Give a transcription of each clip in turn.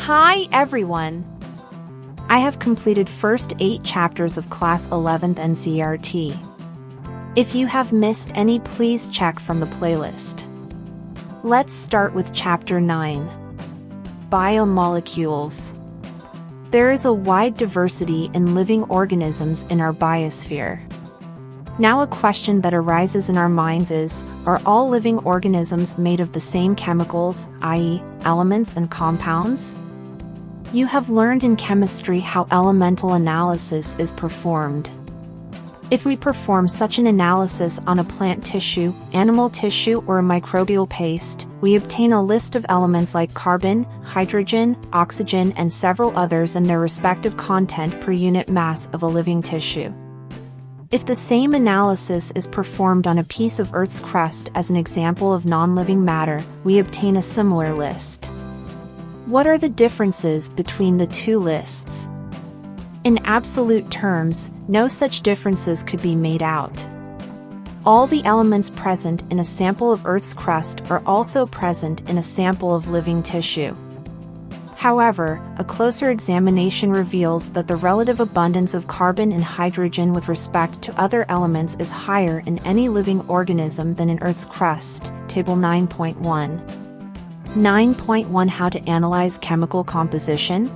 Hi everyone! I have completed first 8 chapters of Class 11th NCERT. If you have missed any, please check from the playlist. Let's start with Chapter 9. Biomolecules. There is a wide diversity in living organisms in our biosphere. Now a question that arises in our minds is, are all living organisms made of the same chemicals, i.e., elements and compounds? You have learned in chemistry how elemental analysis is performed. If we perform such an analysis on a plant tissue, animal tissue, or a microbial paste, we obtain a list of elements like carbon, hydrogen, oxygen, and several others and their respective content per unit mass of a living tissue. If the same analysis is performed on a piece of Earth's crust as an example of non-living matter, we obtain a similar list. What are the differences between the two lists? In absolute terms, no such differences could be made out. All the elements present in a sample of Earth's crust are also present in a sample of living tissue. However, a closer examination reveals that the relative abundance of carbon and hydrogen with respect to other elements is higher in any living organism than in Earth's crust. Table 9.1. 9.1 How to analyze chemical composition?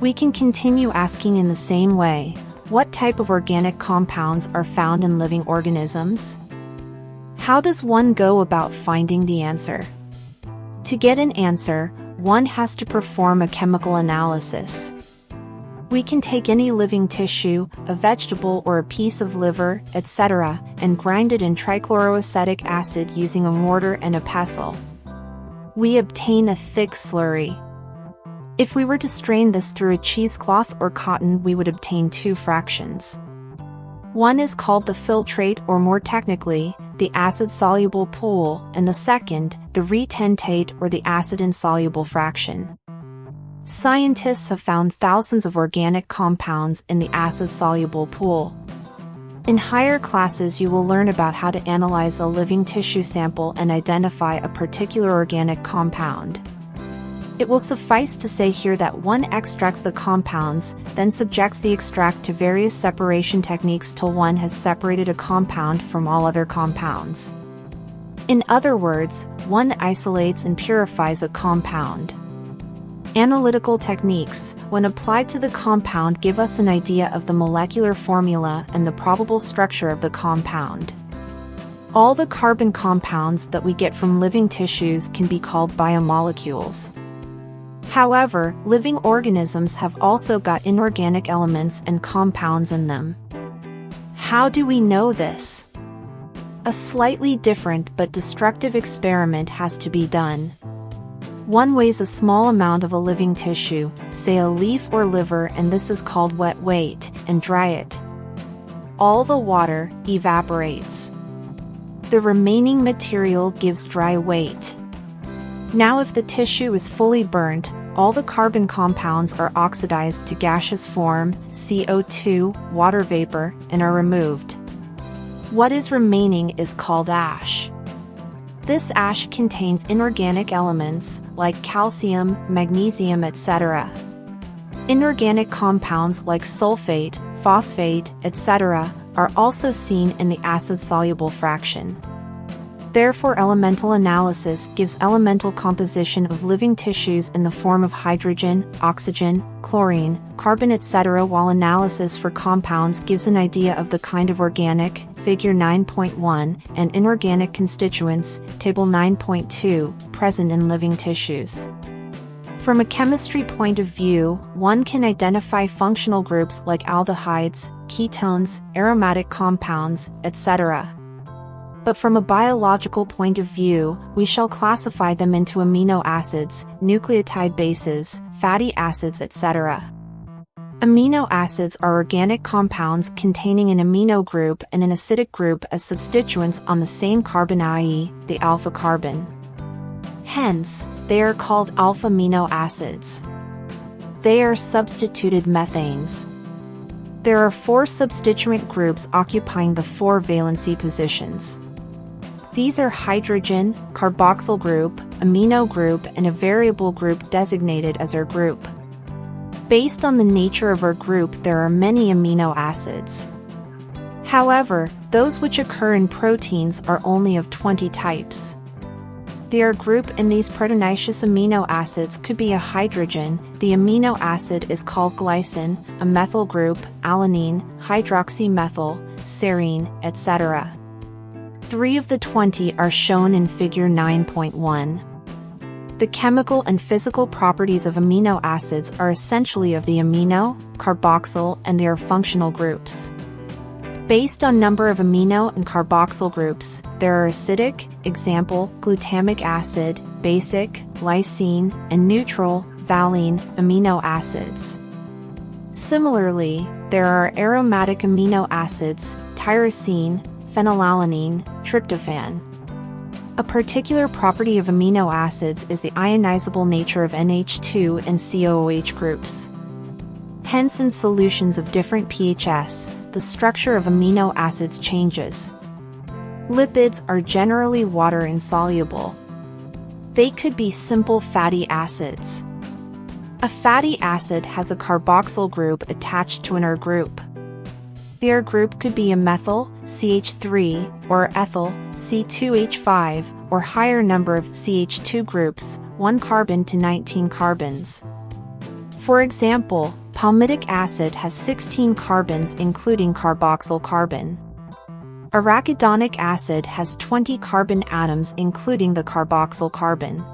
We can continue asking in the same way, what type of organic compounds are found in living organisms? How does one go about finding the answer? To get an answer, one has to perform a chemical analysis. We can take any living tissue, a vegetable or a piece of liver, etc., and grind it in trichloroacetic acid using a mortar and a pestle. We obtain a thick slurry. If we were to strain this through a cheesecloth or cotton, we would obtain 2 fractions. One is called the filtrate, or more technically, the acid-soluble pool, and the second, the retentate, or the acid-insoluble fraction. Scientists have found thousands of organic compounds in the acid-soluble pool. In higher classes, you will learn about how to analyze a living tissue sample and identify a particular organic compound. It will suffice to say here that one extracts the compounds, then subjects the extract to various separation techniques till one has separated a compound from all other compounds. In other words, one isolates and purifies a compound. Analytical techniques, when applied to the compound, give us an idea of the molecular formula and the probable structure of the compound. All the carbon compounds that we get from living tissues can be called biomolecules. However, living organisms have also got inorganic elements and compounds in them. How do we know this? A slightly different but destructive experiment has to be done. One weighs a small amount of a living tissue, say a leaf or liver, and this is called wet weight, and dry it. All the water evaporates. The remaining material gives dry weight. Now if the tissue is fully burnt, all the carbon compounds are oxidized to gaseous form, CO2, water vapor, and are removed. What is remaining is called ash. This ash contains inorganic elements like calcium, magnesium, etc. Inorganic compounds like sulfate, phosphate, etc. are also seen in the acid-soluble fraction. Therefore, elemental analysis gives elemental composition of living tissues in the form of hydrogen, oxygen, chlorine, carbon, etc., while analysis for compounds gives an idea of the kind of organic, figure 9.1, and inorganic constituents, table 9.2, present in living tissues. From a chemistry point of view, one can identify functional groups like aldehydes, ketones, aromatic compounds, etc. But from a biological point of view, we shall classify them into amino acids, nucleotide bases, fatty acids, etc. Amino acids are organic compounds containing an amino group and an acidic group as substituents on the same carbon, i.e., the alpha carbon. Hence, they are called alpha amino acids. They are substituted methanes. There are 4 substituent groups occupying the 4 valency positions. These are hydrogen, carboxyl group, amino group, and a variable group designated as our group. Based on the nature of our group, there are many amino acids. However, those which occur in proteins are only of 20 types. Their group in these proteinaceous amino acids could be a hydrogen, the amino acid is called glycine, a methyl group, alanine, hydroxymethyl, serine, etc. 3 of the 20 are shown in Figure 9.1. The chemical and physical properties of amino acids are essentially of the amino, carboxyl, and their functional groups. Based on number of amino and carboxyl groups, there are acidic, example, glutamic acid, basic, lysine, and neutral, valine, amino acids. Similarly, there are aromatic amino acids, tyrosine, phenylalanine, tryptophan. A particular property of amino acids is the ionizable nature of NH2 and COOH groups. Hence, in solutions of different pHs, the structure of amino acids changes. Lipids are generally water insoluble. They could be simple fatty acids. A fatty acid has a carboxyl group attached to an R group. The R group could be a methyl, CH3, or ethyl, C2H5, or higher number of CH2 groups, 1 carbon to 19 carbons. For example, palmitic acid has 16 carbons including carboxyl carbon. Arachidonic acid has 20 carbon atoms including the carboxyl carbon.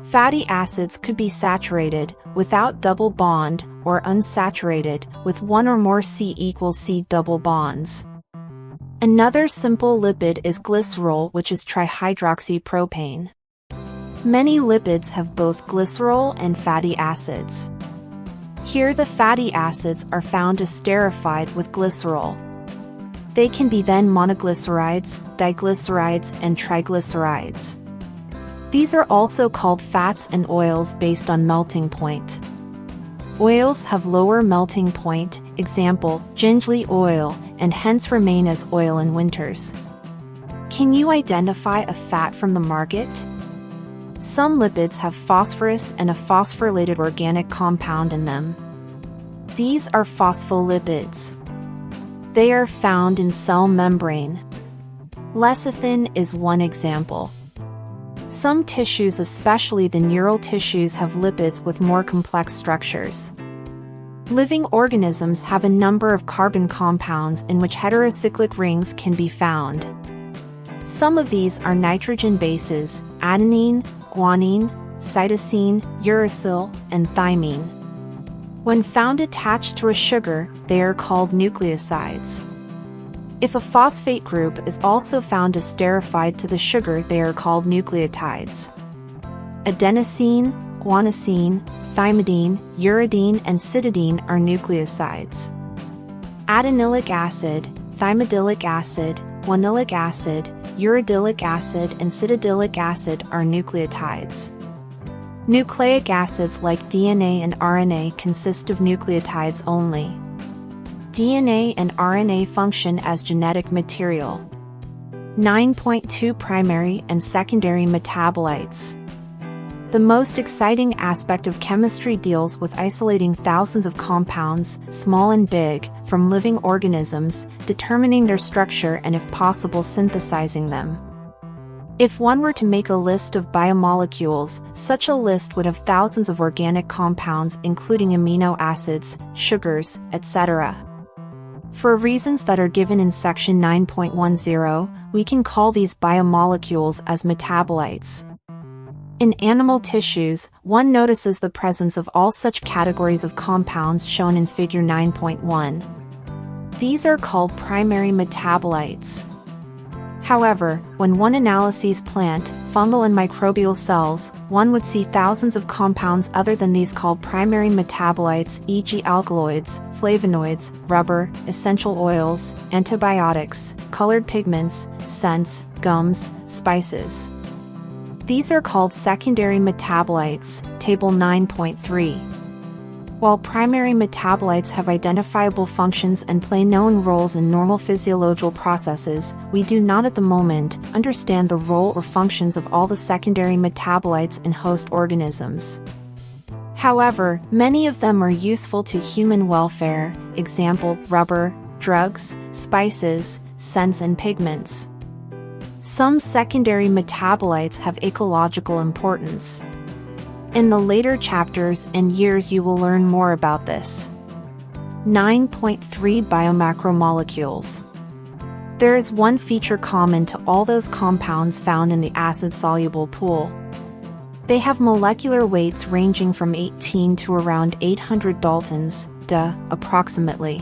Fatty acids could be saturated, without double bond, or unsaturated, with one or more C=C double bonds. Another simple lipid is glycerol, which is trihydroxypropane. Many lipids have both glycerol and fatty acids. Here the fatty acids are found esterified with glycerol. They can be then monoglycerides, diglycerides, and triglycerides. These are also called fats and oils based on melting point. Oils have lower melting point, example, gingerly oil, and hence remain as oil in winters. Can you identify a fat from the market? Some lipids have phosphorus and a phosphorylated organic compound in them. These are phospholipids. They are found in cell membrane. Lecithin is one example. Some tissues, especially the neural tissues, have lipids with more complex structures. Living organisms have a number of carbon compounds in which heterocyclic rings can be found. Some of these are nitrogen bases, adenine, guanine, cytosine, uracil, and thymine. When found attached to a sugar, they are called nucleosides. If a phosphate group is also found esterified to the sugar, they are called nucleotides. Adenosine, guanosine, thymidine, uridine, and cytidine are nucleosides. Adenylic acid, thymidyllic acid, guanylic acid, uridylic acid, and cytidyllic acid are nucleotides. Nucleic acids like DNA and RNA consist of nucleotides only. DNA and RNA function as genetic material. 9.2 Primary and secondary metabolites. The most exciting aspect of chemistry deals with isolating thousands of compounds, small and big, from living organisms, determining their structure and if possible synthesizing them. If one were to make a list of biomolecules, such a list would have thousands of organic compounds including amino acids, sugars, etc. For reasons that are given in section 9.10, we can call these biomolecules as metabolites. In animal tissues, one notices the presence of all such categories of compounds shown in figure 9.1. These are called primary metabolites. However, when one analyzes plant, fungal and microbial cells, one would see thousands of compounds other than these called primary metabolites, e.g. alkaloids, flavonoids, rubber, essential oils, antibiotics, colored pigments, scents, gums, spices. These are called secondary metabolites, table 9.3. While primary metabolites have identifiable functions and play known roles in normal physiological processes, we do not at the moment understand the role or functions of all the secondary metabolites in host organisms. However, many of them are useful to human welfare, example, rubber, drugs, spices, scents and pigments. Some secondary metabolites have ecological importance. In the later chapters and years you will learn more about this. 9.3 Biomacromolecules. There is one feature common to all those compounds found in the acid-soluble pool. They have molecular weights ranging from 18 to around 800 Daltons, approximately.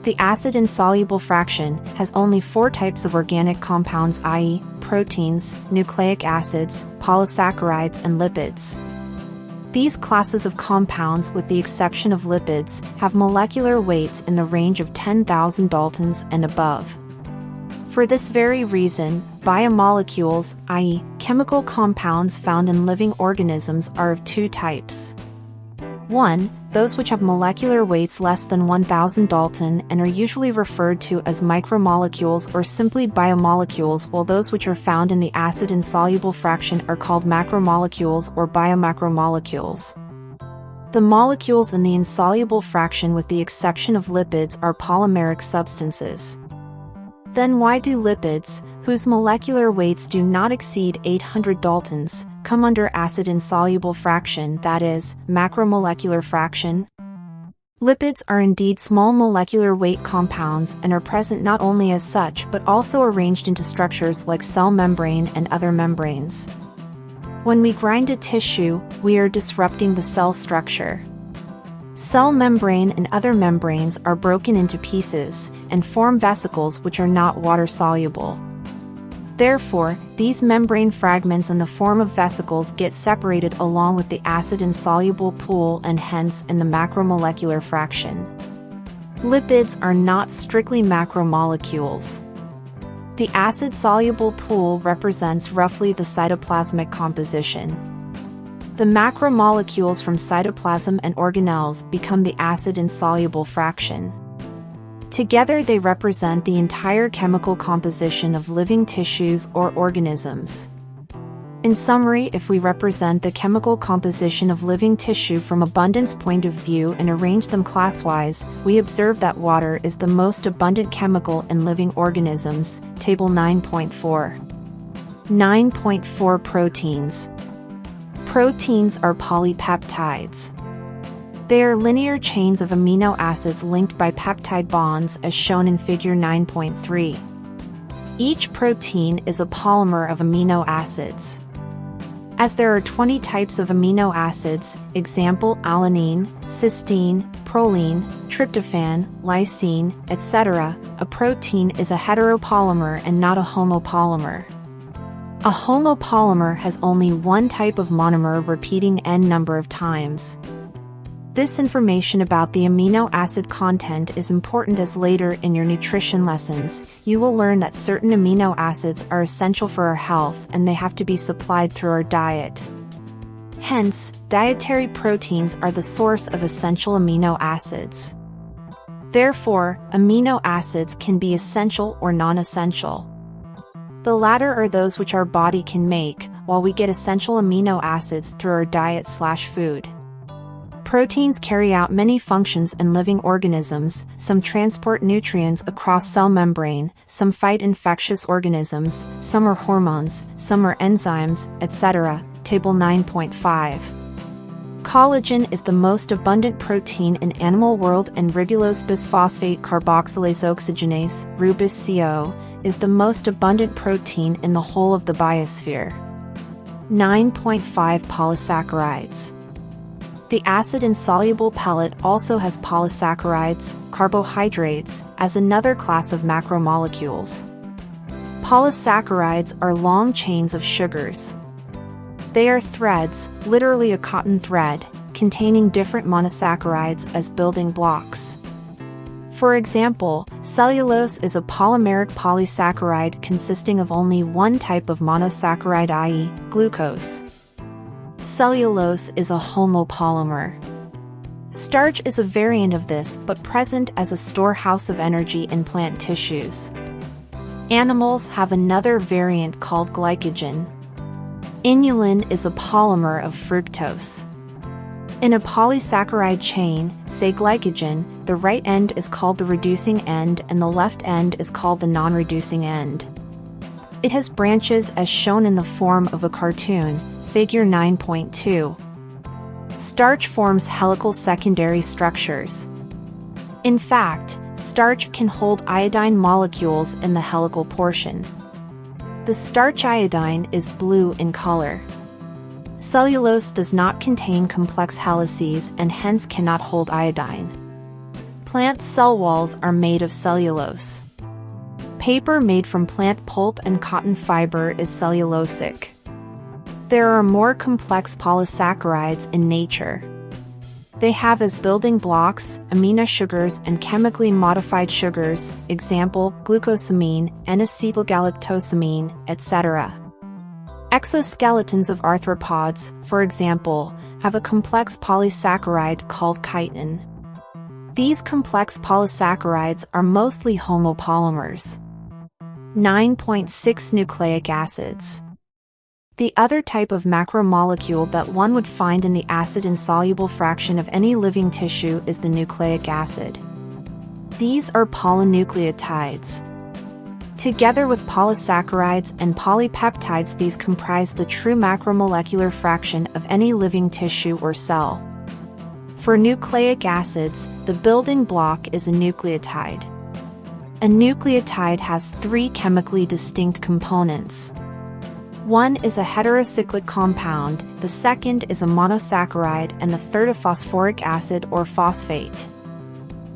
The acid-insoluble fraction has only 4 types of organic compounds, i.e., proteins, nucleic acids, polysaccharides, and lipids. These classes of compounds, with the exception of lipids, have molecular weights in the range of 10,000 Daltons and above. For this very reason, biomolecules, i.e., chemical compounds found in living organisms, are of 2 types. 1. Those which have molecular weights less than 1,000 Dalton and are usually referred to as micromolecules or simply biomolecules, while those which are found in the acid-insoluble fraction are called macromolecules or biomacromolecules. The molecules in the insoluble fraction, with the exception of lipids, are polymeric substances. Then why do lipids, whose molecular weights do not exceed 800 Daltons, come under acid-insoluble fraction, that is, macromolecular fraction? Lipids are indeed small molecular weight compounds and are present not only as such but also arranged into structures like cell membrane and other membranes. When we grind a tissue, we are disrupting the cell structure. Cell membrane and other membranes are broken into pieces and form vesicles which are not water-soluble. Therefore, these membrane fragments in the form of vesicles get separated along with the acid-insoluble pool and hence in the macromolecular fraction. Lipids are not strictly macromolecules. The acid-soluble pool represents roughly the cytoplasmic composition. The macromolecules from cytoplasm and organelles become the acid-insoluble fraction. Together they represent the entire chemical composition of living tissues or organisms. In summary, if we represent the chemical composition of living tissue from abundance point of view and arrange them class-wise, we observe that water is the most abundant chemical in living organisms. Table 9.4. 9.4 Proteins. Proteins are polypeptides. They are linear chains of amino acids linked by peptide bonds as shown in figure 9.3. Each protein is a polymer of amino acids. As there are 20 types of amino acids, example alanine, cysteine, proline, tryptophan, lysine, etc., a protein is a heteropolymer and not a homopolymer. A homopolymer has only one type of monomer repeating n number of times. This information about the amino acid content is important as later in your nutrition lessons, you will learn that certain amino acids are essential for our health and they have to be supplied through our diet. Hence, dietary proteins are the source of essential amino acids. Therefore, amino acids can be essential or non-essential. The latter are those which our body can make, while we get essential amino acids through our diet/food. Proteins carry out many functions in living organisms, some transport nutrients across cell membrane, some fight infectious organisms, some are hormones, some are enzymes, etc. Table 9.5. Collagen is the most abundant protein in animal world and ribulose bisphosphate carboxylase oxygenase, RuBis-CO, is the most abundant protein in the whole of the biosphere. 9.5 Polysaccharides. The acid-insoluble pellet also has polysaccharides, carbohydrates, as another class of macromolecules. Polysaccharides are long chains of sugars. They are threads, literally a cotton thread, containing different monosaccharides as building blocks. For example, cellulose is a polymeric polysaccharide consisting of only one type of monosaccharide, i.e., glucose. Cellulose is a homopolymer. Starch is a variant of this but present as a storehouse of energy in plant tissues. Animals have another variant called glycogen. Inulin is a polymer of fructose. In a polysaccharide chain, say glycogen, the right end is called the reducing end and the left end is called the non-reducing end. It has branches as shown in the form of a cartoon, figure 9.2. Starch forms helical secondary structures. In fact, starch can hold iodine molecules in the helical portion. The starch iodine is blue in color. Cellulose does not contain complex helices and hence cannot hold iodine. Plant cell walls are made of cellulose. Paper made from plant pulp and cotton fiber is cellulosic. There are more complex polysaccharides in nature. They have as building blocks amino sugars and chemically modified sugars, example, glucosamine, N-acetylgalactosamine, etc. Exoskeletons of arthropods, for example, have a complex polysaccharide called chitin. These complex polysaccharides are mostly homopolymers. 9.6 Nucleic acids. The other type of macromolecule that one would find in the acid-insoluble fraction of any living tissue is the nucleic acid. These are polynucleotides. Together with polysaccharides and polypeptides, these comprise the true macromolecular fraction of any living tissue or cell. For nucleic acids, the building block is a nucleotide. A nucleotide has three chemically distinct components. One is a heterocyclic compound, the second is a monosaccharide, and the third a phosphoric acid or phosphate.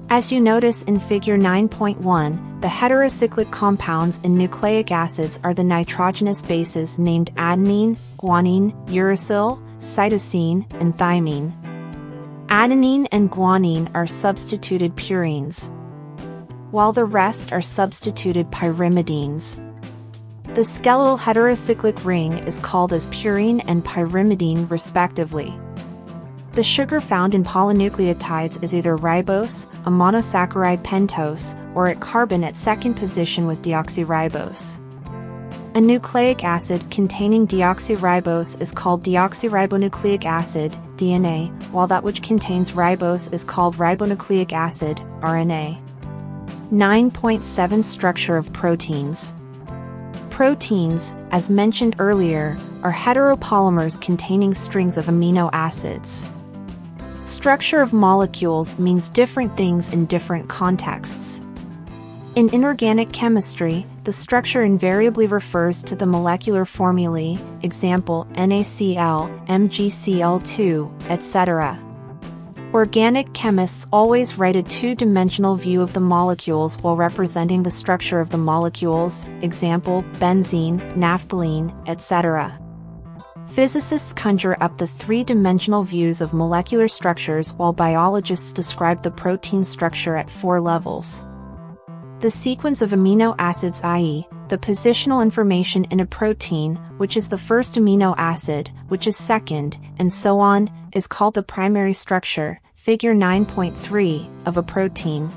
As you notice in figure 9.1, the heterocyclic compounds in nucleic acids are the nitrogenous bases named adenine, guanine, uracil, cytosine, and thymine. Adenine and guanine are substituted purines, while the rest are substituted pyrimidines. The skeletal heterocyclic ring is called as purine and pyrimidine respectively. The sugar found in polynucleotides is either ribose, a monosaccharide pentose, or at carbon at second position with deoxyribose. A nucleic acid containing deoxyribose is called deoxyribonucleic acid, DNA, while that which contains ribose is called ribonucleic acid, RNA. 9.7 Structure of proteins. Proteins, as mentioned earlier, are heteropolymers containing strings of amino acids. Structure of molecules means different things in different contexts. In inorganic chemistry, the structure invariably refers to the molecular formulae, example NaCl, MgCl2, etc. Organic chemists always write a two-dimensional view of the molecules while representing the structure of the molecules, example benzene, naphthalene, etc. Physicists conjure up the three-dimensional views of molecular structures while biologists describe the protein structure at four levels. The sequence of amino acids, i.e., the positional information in a protein, which is the first amino acid, which is second, and so on, is called the primary structure, figure 9.3, of a protein.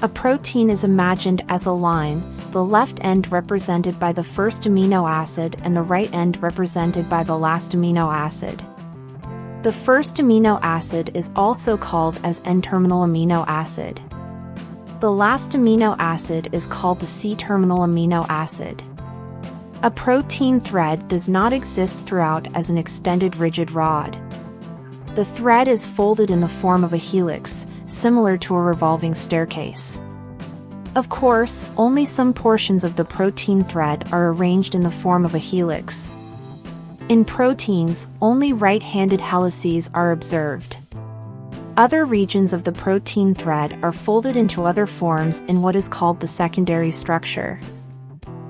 A protein is imagined as a line, the left end represented by the first amino acid and the right end represented by the last amino acid. The first amino acid is also called as N-terminal amino acid. The last amino acid is called the C-terminal amino acid. A protein thread does not exist throughout as an extended rigid rod. The thread is folded in the form of a helix, similar to a revolving staircase. Of course, only some portions of the protein thread are arranged in the form of a helix. In proteins, only right-handed helices are observed. Other regions of the protein thread are folded into other forms in what is called the secondary structure.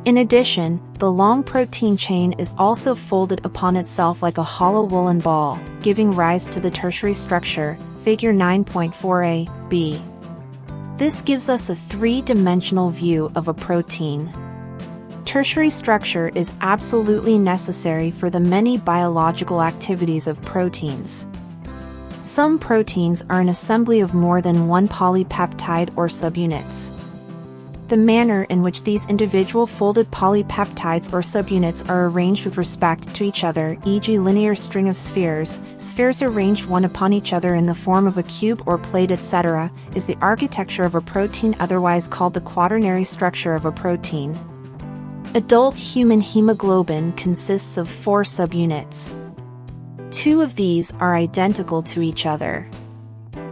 In addition, the long protein chain is also folded upon itself like a hollow woolen ball, giving rise to the tertiary structure, figure 9.4a, b. This gives us a three-dimensional view of a protein. Tertiary structure is absolutely necessary for the many biological activities of proteins. Some proteins are an assembly of more than one polypeptide or subunits. The manner in which these individual folded polypeptides or subunits are arranged with respect to each other, e.g. linear string of spheres, spheres arranged one upon each other in the form of a cube or plate, etc., is the architecture of a protein, otherwise called the quaternary structure of a protein. Adult human hemoglobin consists of 4 subunits. 2 of these are identical to each other.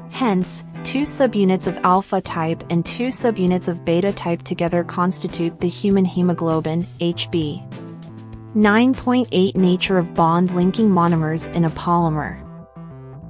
Hence, 2 subunits of alpha type and 2 subunits of beta type together constitute the human hemoglobin, HB. 9.8 Nature of bond linking monomers in a polymer.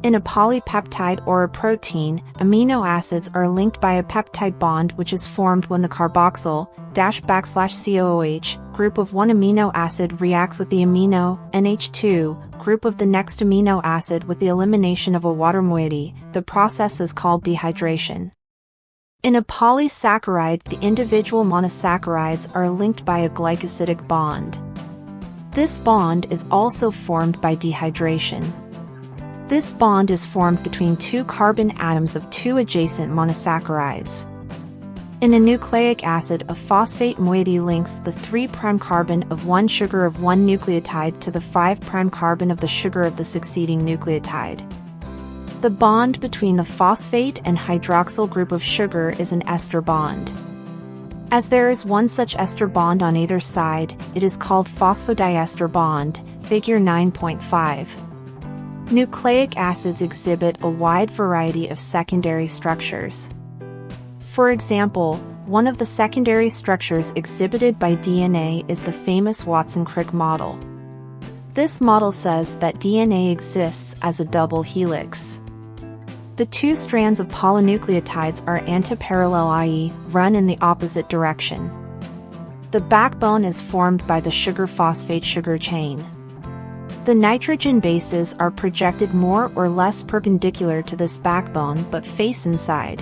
In a polypeptide or a protein, amino acids are linked by a peptide bond which is formed when the carboxyl-COOH group of one amino acid reacts with the amino NH2 group of the next amino acid with the elimination of a water moiety. The process is called dehydration. In a polysaccharide, the individual monosaccharides are linked by a glycosidic bond. This bond is also formed by dehydration. This bond is formed between 2 carbon atoms of 2 adjacent monosaccharides. In a nucleic acid, a phosphate moiety links the 3' carbon of one sugar of one nucleotide to the 5' carbon of the sugar of the succeeding nucleotide. The bond between the phosphate and hydroxyl group of sugar is an ester bond. As there is one such ester bond on either side, it is called phosphodiester bond, figure 9.5. Nucleic acids exhibit a wide variety of secondary structures. For example, one of the secondary structures exhibited by DNA is the famous Watson-Crick model. This model says that DNA exists as a double helix. The 2 strands of polynucleotides are antiparallel, i.e., run in the opposite direction. The backbone is formed by the sugar-phosphate sugar chain. The nitrogen bases are projected more or less perpendicular to this backbone but face inside.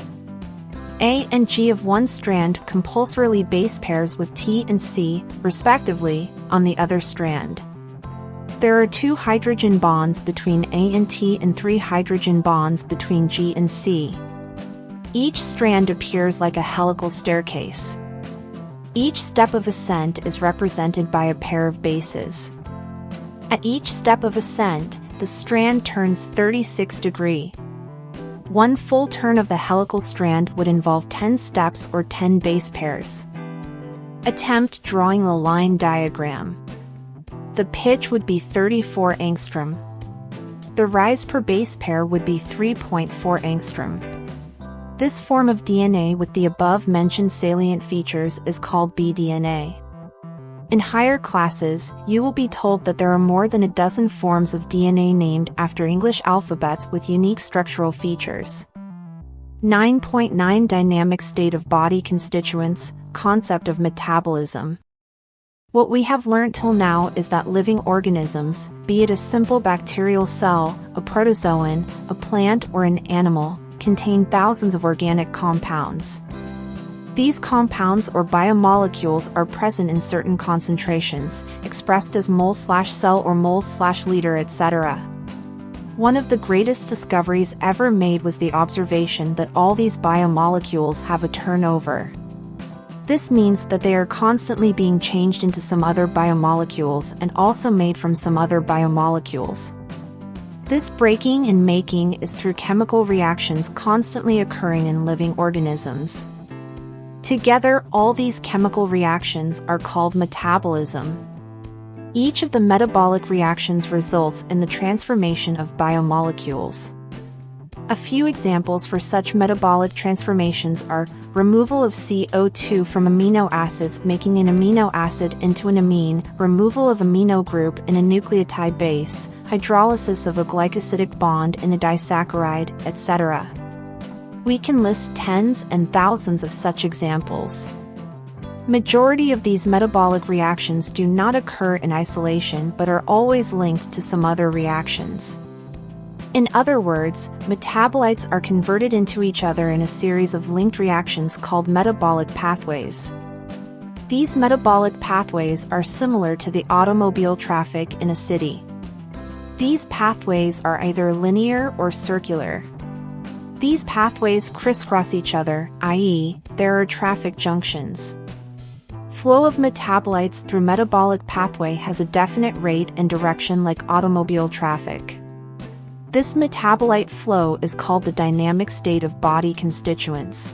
A and G of one strand compulsorily base pairs with T and C, respectively, on the other strand. There are 2 hydrogen bonds between A and T and 3 hydrogen bonds between G and C. Each strand appears like a helical staircase. Each step of ascent is represented by a pair of bases. At each step of ascent, the strand turns 36 degrees. One full turn of the helical strand would involve 10 steps or 10 base pairs. Attempt drawing a line diagram. The pitch would be 34 angstrom. The rise per base pair would be 3.4 angstrom. This form of DNA with the above-mentioned salient features is called bDNA. In higher classes, you will be told that there are more than a dozen forms of DNA named after English alphabets with unique structural features. 9.9 Dynamic state of body constituents, concept of metabolism. What we have learnt till now is that living organisms, be it a simple bacterial cell, a protozoan, a plant or an animal, contain thousands of organic compounds. These compounds or biomolecules are present in certain concentrations, expressed as mole/cell or mole/liter, etc. One of the greatest discoveries ever made was the observation that all these biomolecules have a turnover. This means that they are constantly being changed into some other biomolecules and also made from some other biomolecules. This breaking and making is through chemical reactions constantly occurring in living organisms. Together, all these chemical reactions are called metabolism. Each of the metabolic reactions results in the transformation of biomolecules. A few examples for such metabolic transformations are removal of CO2 from amino acids, making an amino acid into an amine, removal of amino group in a nucleotide base, hydrolysis of a glycosidic bond in a disaccharide, etc. We can list tens and thousands of such examples. Majority of these metabolic reactions do not occur in isolation but are always linked to some other reactions. In other words, metabolites are converted into each other in a series of linked reactions called metabolic pathways. These metabolic pathways are similar to the automobile traffic in a city. These pathways are either linear or circular. These pathways crisscross each other, i.e., there are traffic junctions. Flow of metabolites through metabolic pathway has a definite rate and direction like automobile traffic. This metabolite flow is called the dynamic state of body constituents.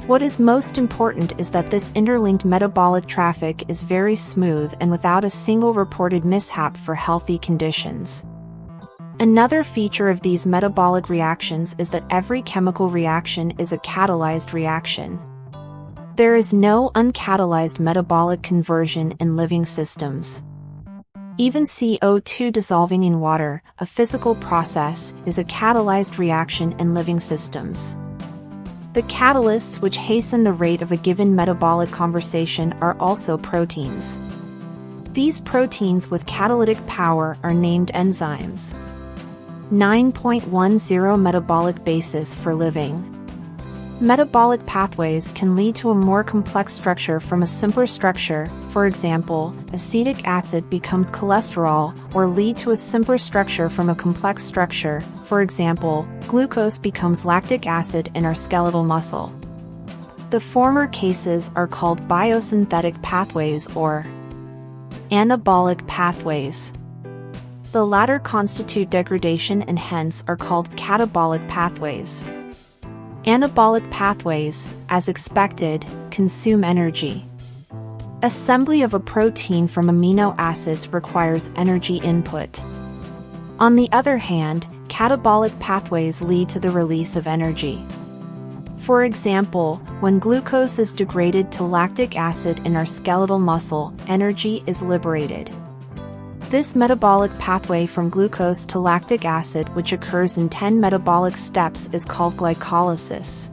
What is most important is that this interlinked metabolic traffic is very smooth and without a single reported mishap for healthy conditions. Another feature of these metabolic reactions is that every chemical reaction is a catalyzed reaction. There is no uncatalyzed metabolic conversion in living systems. Even CO2 dissolving in water, a physical process, is a catalyzed reaction in living systems. The catalysts which hasten the rate of a given metabolic conversion are also proteins. These proteins with catalytic power are named enzymes. 9.10 Metabolic basis for living. Metabolic pathways can lead to a more complex structure from a simpler structure, for example, acetic acid becomes cholesterol, or lead to a simpler structure from a complex structure, for example, glucose becomes lactic acid in our skeletal muscle. The former cases are called biosynthetic pathways or anabolic pathways. The latter constitute degradation and hence are called catabolic pathways. Anabolic pathways, as expected, consume energy. Assembly of a protein from amino acids requires energy input. On the other hand, catabolic pathways lead to the release of energy. For example, when glucose is degraded to lactic acid in our skeletal muscle, energy is liberated. This metabolic pathway from glucose to lactic acid, which occurs in 10 metabolic steps, is called glycolysis.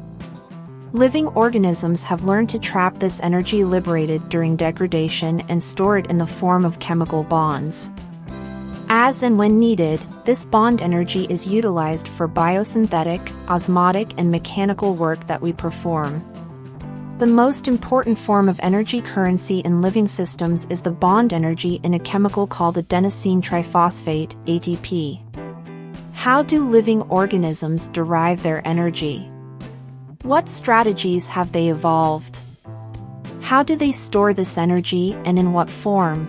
Living organisms have learned to trap this energy liberated during degradation and store it in the form of chemical bonds. As and when needed, this bond energy is utilized for biosynthetic, osmotic, and mechanical work that we perform. The most important form of energy currency in living systems is the bond energy in a chemical called adenosine triphosphate, ATP. How do living organisms derive their energy? What strategies have they evolved? How do they store this energy and in what form?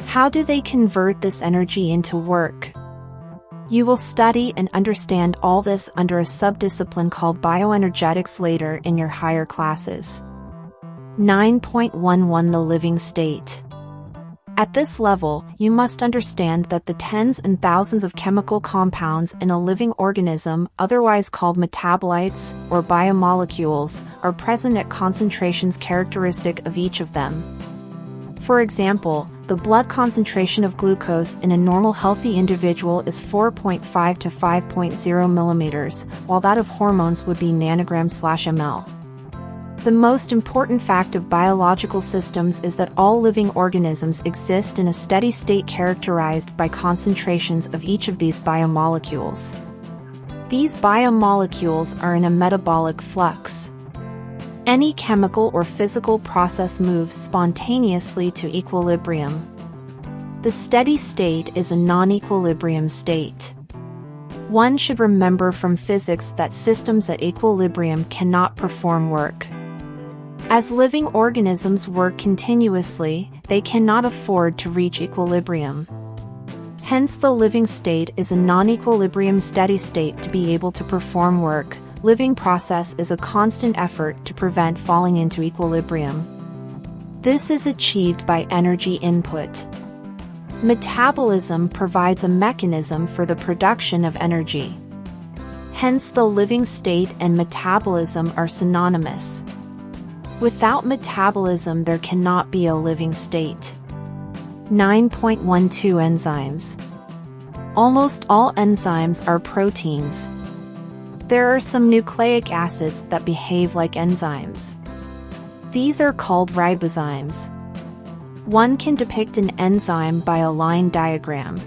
How do they convert this energy into work? You will study and understand all this under a subdiscipline called bioenergetics later in your higher classes. 9.11 The living state. At this level, you must understand that the tens and thousands of chemical compounds in a living organism, otherwise called metabolites or biomolecules, are present at concentrations characteristic of each of them. For example, the blood concentration of glucose in a normal healthy individual is 4.5 to 5.0 millimeters, while that of hormones would be nanogram/ml. The most important fact of biological systems is that all living organisms exist in a steady state characterized by concentrations of each of these biomolecules. These biomolecules are in a metabolic flux. Any chemical or physical process moves spontaneously to equilibrium. The steady state is a non-equilibrium state. One should remember from physics that systems at equilibrium cannot perform work. As living organisms work continuously, they cannot afford to reach equilibrium. Hence, the living state is a non-equilibrium steady state. To be able to perform work, living process is a constant effort to prevent falling into equilibrium. This is achieved by energy input. Metabolism provides a mechanism for the production of energy. Hence, the living state and metabolism are synonymous. Without metabolism, there cannot be a living state. 9.12 Enzymes. Almost all enzymes are proteins. There are some nucleic acids that behave like enzymes. These are called ribozymes. One can depict an enzyme by a line diagram.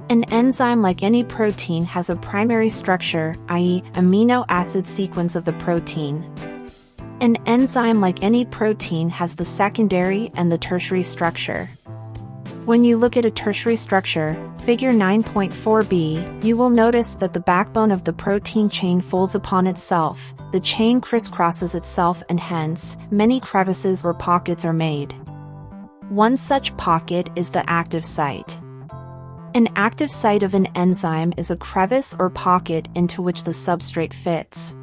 An enzyme, like any protein, has a primary structure, i.e., amino acid sequence of the protein. An enzyme, like any protein, has the secondary and the tertiary structure. When you look at a tertiary structure, Figure 9.4b, you will notice that the backbone of the protein chain folds upon itself, the chain crisscrosses itself and hence, many crevices or pockets are made. One such pocket is the active site. An active site of an enzyme is a crevice or pocket into which the substrate fits.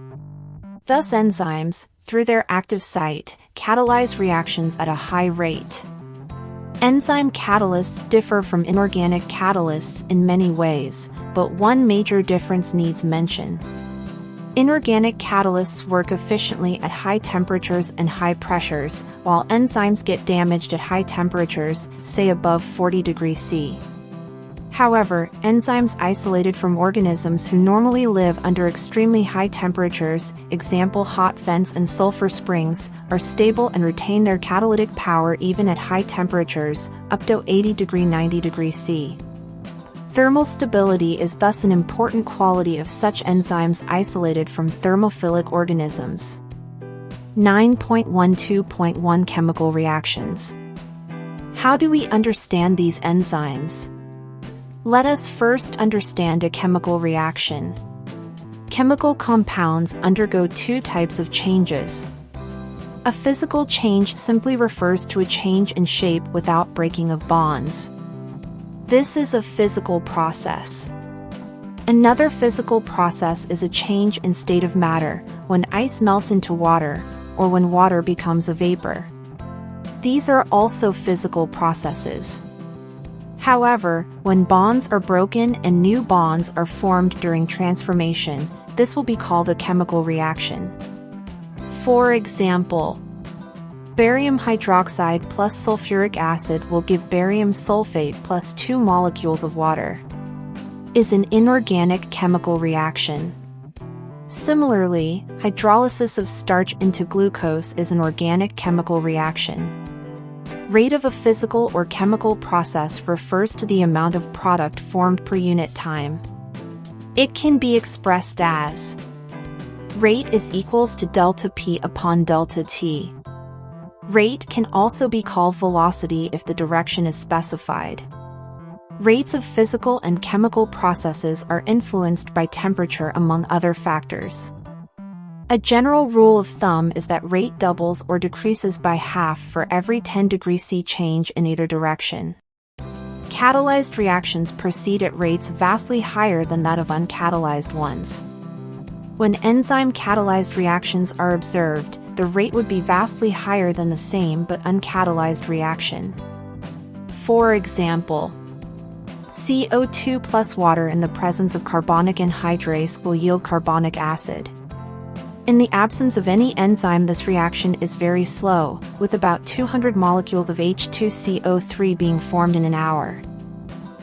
Thus enzymes, through their active site, catalyze reactions at a high rate. Enzyme catalysts differ from inorganic catalysts in many ways, but one major difference needs mention. Inorganic catalysts work efficiently at high temperatures and high pressures, while enzymes get damaged at high temperatures, say above 40 degrees C. However, enzymes isolated from organisms who normally live under extremely high temperatures, example hot vents and sulfur springs, are stable and retain their catalytic power even at high temperatures, up to 90 degrees C. Thermal stability is thus an important quality of such enzymes isolated from thermophilic organisms. 9.12.1 Chemical reactions. How do we understand these enzymes? Let us first understand a chemical reaction. Chemical compounds undergo two types of changes. A physical change simply refers to a change in shape without breaking of bonds. This is a physical process. Another physical process is a change in state of matter, when ice melts into water, or when water becomes a vapor. These are also physical processes. However, when bonds are broken and new bonds are formed during transformation, this will be called a chemical reaction. For example, barium hydroxide plus sulfuric acid will give barium sulfate plus 2 molecules of water. Is an inorganic chemical reaction. Similarly, hydrolysis of starch into glucose is an organic chemical reaction. Rate of a physical or chemical process refers to the amount of product formed per unit time. It can be expressed as rate is equals to delta P upon delta T. Rate can also be called velocity if the direction is specified. Rates of physical and chemical processes are influenced by temperature among other factors. A general rule of thumb is that rate doubles or decreases by half for every 10 degrees C change in either direction. Catalyzed reactions proceed at rates vastly higher than that of uncatalyzed ones. When enzyme-catalyzed reactions are observed, the rate would be vastly higher than the same but uncatalyzed reaction. For example, CO2 plus water in the presence of carbonic anhydrase will yield carbonic acid. In the absence of any enzyme, this reaction is very slow, with about 200 molecules of H2CO3 being formed in an hour.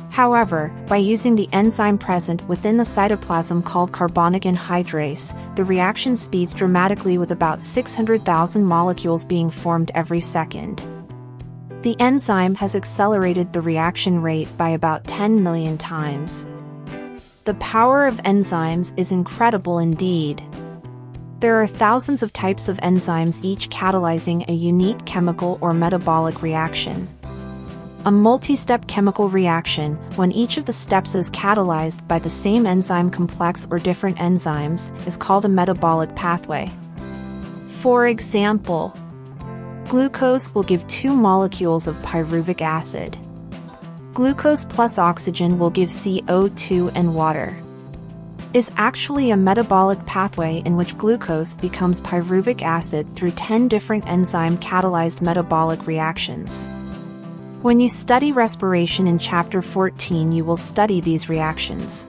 However, by using the enzyme present within the cytoplasm called carbonic anhydrase, the reaction speeds dramatically with about 600,000 molecules being formed every second. The enzyme has accelerated the reaction rate by about 10 million times. The power of enzymes is incredible indeed. There are thousands of types of enzymes, each catalyzing a unique chemical or metabolic reaction. A multi-step chemical reaction, when each of the steps is catalyzed by the same enzyme complex or different enzymes, is called a metabolic pathway. For example, glucose will give 2 molecules of pyruvic acid. Glucose plus oxygen will give CO2 and water. Is actually a metabolic pathway in which glucose becomes pyruvic acid through 10 different enzyme-catalyzed metabolic reactions. When you study respiration in Chapter 14, you will study these reactions.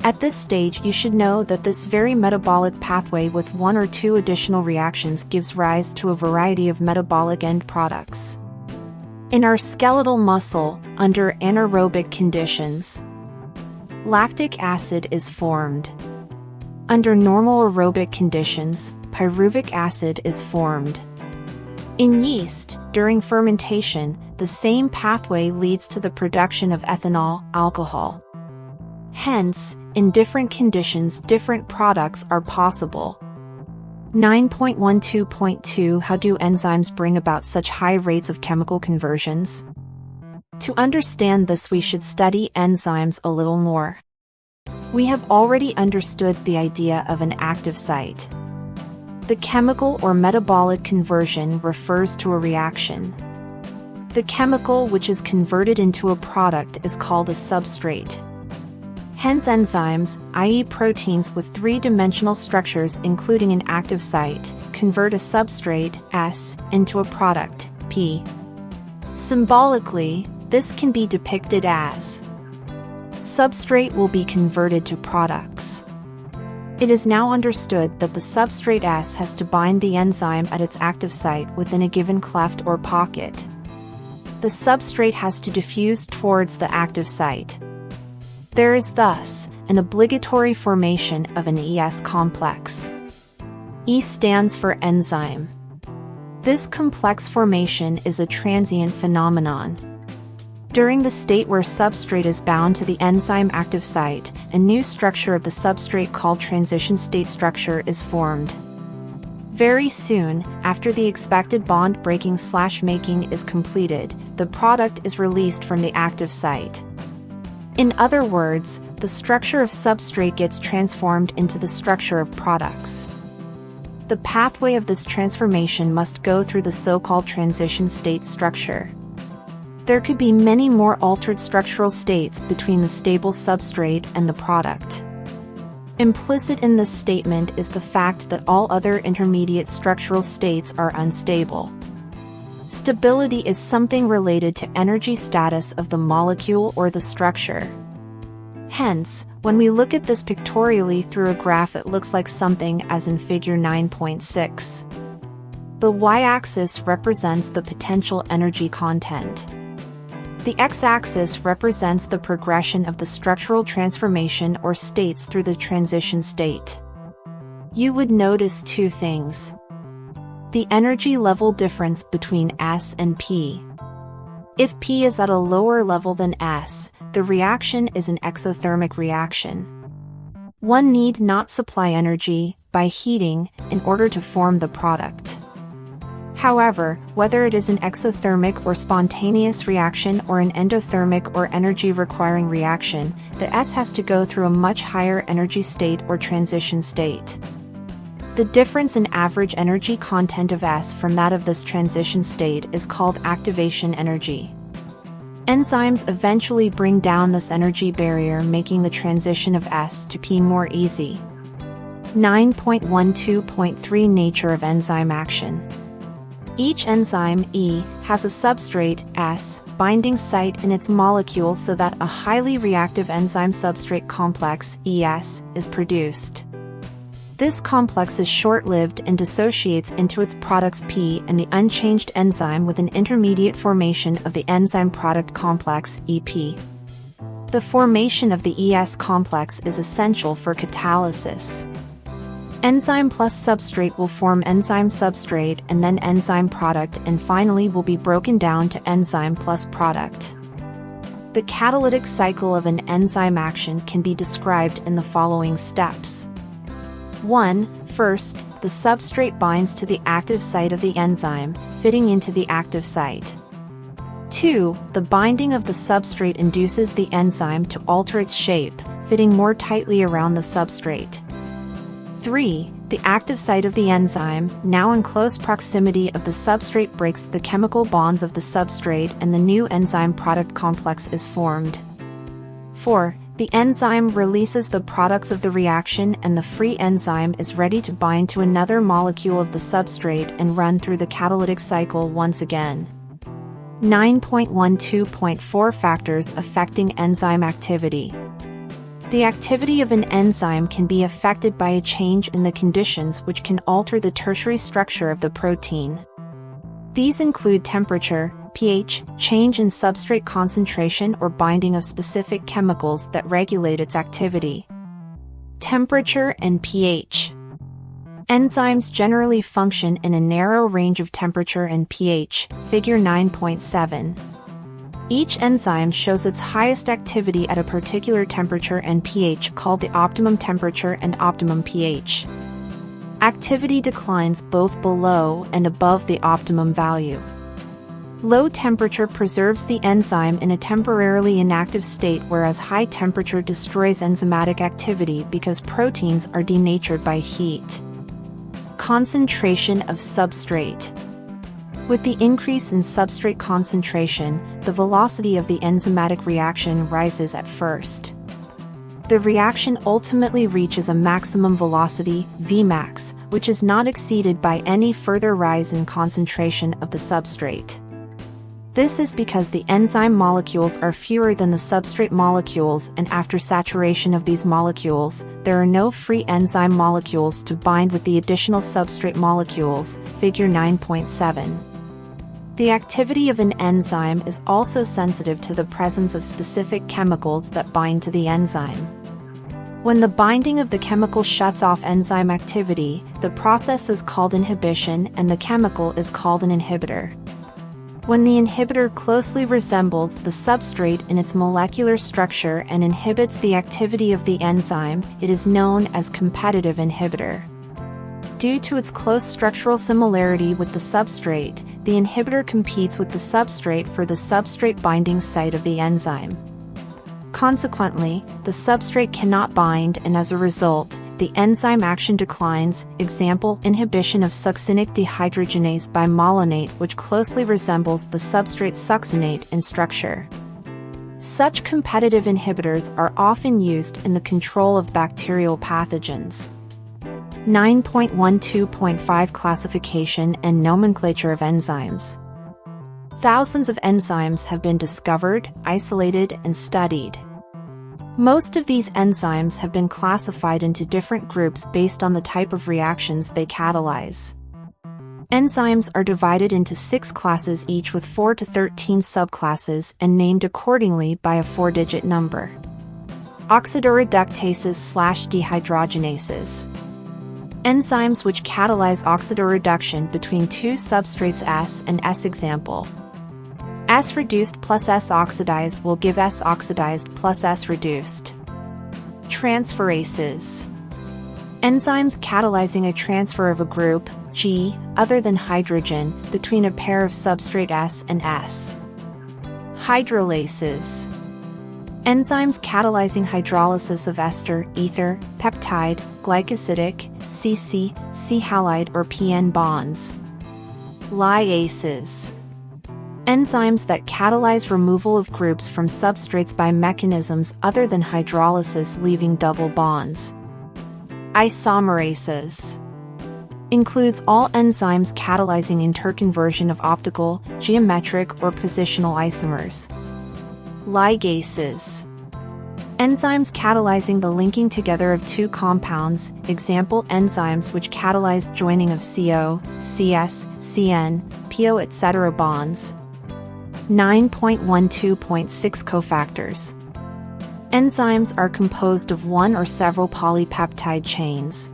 At this stage, you should know that this very metabolic pathway with 1 or 2 additional reactions gives rise to a variety of metabolic end products. In our skeletal muscle, under anaerobic conditions, lactic acid is formed. Under normal aerobic conditions, pyruvic acid is formed. In yeast, during fermentation, the same pathway leads to the production of ethanol, alcohol. Hence, in different conditions, different products are possible. 9.12.2 How do enzymes bring about such high rates of chemical conversions? To understand this, we should study enzymes a little more. We have already understood the idea of an active site. The chemical or metabolic conversion refers to a reaction. The chemical which is converted into a product is called a substrate. Hence enzymes, i.e. proteins with three-dimensional structures including an active site, convert a substrate, S, into a product, P. Symbolically, this can be depicted as substrate will be converted to products. It is now understood that the substrate S has to bind the enzyme at its active site within a given cleft or pocket. The substrate has to diffuse towards the active site. There is thus an obligatory formation of an ES complex. E stands for enzyme. This complex formation is a transient phenomenon. During the state where substrate is bound to the enzyme active site, a new structure of the substrate called transition state structure is formed. Very soon, after the expected bond breaking/making is completed, the product is released from the active site. In other words, the structure of substrate gets transformed into the structure of products. The pathway of this transformation must go through the so-called transition state structure. There could be many more altered structural states between the stable substrate and the product. Implicit in this statement is the fact that all other intermediate structural states are unstable. Stability is something related to energy status of the molecule or the structure. Hence, when we look at this pictorially through a graph, it looks like something as in figure 9.6. The y-axis represents the potential energy content. The x-axis represents the progression of the structural transformation or states through the transition state. You would notice two things. The energy level difference between S and P. If P is at a lower level than S, the reaction is an exothermic reaction. One need not supply energy by heating in order to form the product. However, whether it is an exothermic or spontaneous reaction or an endothermic or energy-requiring reaction, the S has to go through a much higher energy state or transition state. The difference in average energy content of S from that of this transition state is called activation energy. Enzymes eventually bring down this energy barrier, making the transition of S to P more easy. 9.12.3 Nature of enzyme action. Each enzyme, E, has a substrate, S, binding site in its molecule so that a highly reactive enzyme-substrate complex, ES, is produced. This complex is short-lived and dissociates into its products P and the unchanged enzyme with an intermediate formation of the enzyme product complex, EP. The formation of the ES complex is essential for catalysis. Enzyme plus substrate will form enzyme substrate and then enzyme product, and finally will be broken down to enzyme plus product. The catalytic cycle of an enzyme action can be described in the following steps. 1. First, the substrate binds to the active site of the enzyme, fitting into the active site. 2. The binding of the substrate induces the enzyme to alter its shape, fitting more tightly around the substrate. 3. The active site of the enzyme, now in close proximity of the substrate, breaks the chemical bonds of the substrate and the new enzyme product complex is formed. 4. The enzyme releases the products of the reaction and the free enzyme is ready to bind to another molecule of the substrate and run through the catalytic cycle once again. 9.12.4 Factors affecting enzyme activity. The activity of an enzyme can be affected by a change in the conditions which can alter the tertiary structure of the protein. These include temperature, pH, change in substrate concentration or binding of specific chemicals that regulate its activity. Temperature and pH. Enzymes generally function in a narrow range of temperature and pH, figure 9.7. Each enzyme shows its highest activity at a particular temperature and pH called the optimum temperature and optimum pH. Activity declines both below and above the optimum value. Low temperature preserves the enzyme in a temporarily inactive state, whereas high temperature destroys enzymatic activity because proteins are denatured by heat. Concentration of substrate. With the increase in substrate concentration, the velocity of the enzymatic reaction rises at first. The reaction ultimately reaches a maximum velocity, Vmax, which is not exceeded by any further rise in concentration of the substrate. This is because the enzyme molecules are fewer than the substrate molecules, and after saturation of these molecules, there are no free enzyme molecules to bind with the additional substrate molecules, figure 9.7. The activity of an enzyme is also sensitive to the presence of specific chemicals that bind to the enzyme. When the binding of the chemical shuts off enzyme activity, the process is called inhibition and the chemical is called an inhibitor. When the inhibitor closely resembles the substrate in its molecular structure and inhibits the activity of the enzyme, it is known as competitive inhibitor. Due to its close structural similarity with the substrate, the inhibitor competes with the substrate for the substrate binding site of the enzyme. Consequently, the substrate cannot bind, and as a result, the enzyme action declines. Example, inhibition of succinic dehydrogenase by malonate, which closely resembles the substrate succinate in structure. Such competitive inhibitors are often used in the control of bacterial pathogens. 9.12.5 Classification and nomenclature of enzymes. Thousands of enzymes have been discovered, isolated, and studied. Most of these enzymes have been classified into different groups based on the type of reactions they catalyze. Enzymes are divided into 6 classes, each with 4 to 13 subclasses, and named accordingly by a 4-digit number. Oxidoreductases/dehydrogenases. Enzymes which catalyze oxidoreduction between two substrates S and S. Example: S reduced plus S oxidized will give S oxidized plus S reduced. Transferases. Enzymes catalyzing a transfer of a group, G, other than hydrogen, between a pair of substrate S and S. Hydrolases. Enzymes catalyzing hydrolysis of ester, ether, peptide, glycosidic, CC, C-halide or PN bonds. Lyases. Enzymes that catalyze removal of groups from substrates by mechanisms other than hydrolysis, leaving double bonds. Isomerases. Includes all enzymes catalyzing interconversion of optical, geometric, or positional isomers. Ligases. Enzymes catalyzing the linking together of two compounds, example enzymes which catalyze joining of CO, CS, CN, PO etc. bonds. 9.12.6 Cofactors. Enzymes are composed of one or several polypeptide chains.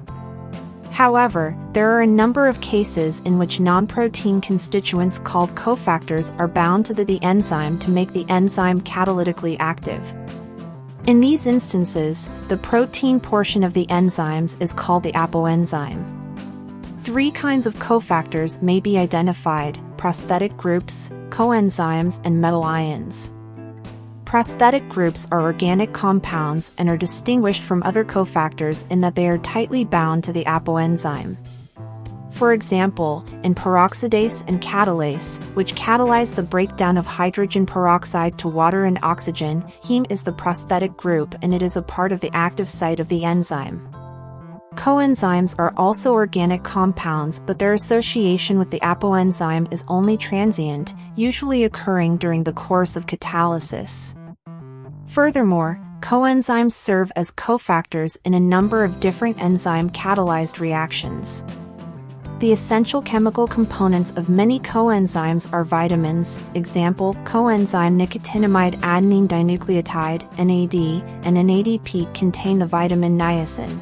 However, there are a number of cases in which non-protein constituents called cofactors are bound to the enzyme to make the enzyme catalytically active. In these instances, the protein portion of the enzymes is called the apoenzyme. 3 kinds of cofactors may be identified: prosthetic groups, coenzymes, and metal ions. Prosthetic groups are organic compounds and are distinguished from other cofactors in that they are tightly bound to the apoenzyme. For example, in peroxidase and catalase, which catalyze the breakdown of hydrogen peroxide to water and oxygen, heme is the prosthetic group and it is a part of the active site of the enzyme. Coenzymes are also organic compounds, but their association with the apoenzyme is only transient, usually occurring during the course of catalysis. Furthermore, coenzymes serve as cofactors in a number of different enzyme-catalyzed reactions. The essential chemical components of many coenzymes are vitamins, example, coenzyme nicotinamide adenine dinucleotide, NAD, and NADP contain the vitamin niacin.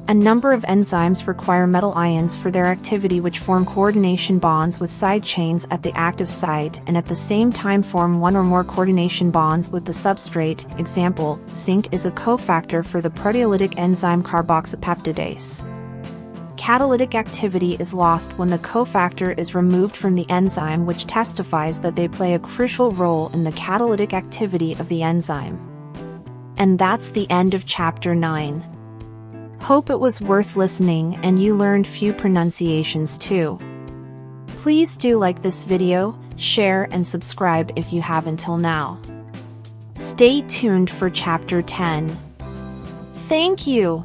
A number of enzymes require metal ions for their activity, which form coordination bonds with side chains at the active site and at the same time form one or more coordination bonds with the substrate. Example, zinc is a cofactor for the proteolytic enzyme carboxypeptidase. catalytic activity is lost when the cofactor is removed from the enzyme, which testifies that they play a crucial role in the catalytic activity of the enzyme. And that's the end of Chapter 9. Hope it was worth listening and you learned few pronunciations too. Please do like this video, share and subscribe if you have until now. Stay tuned for Chapter 10. Thank you.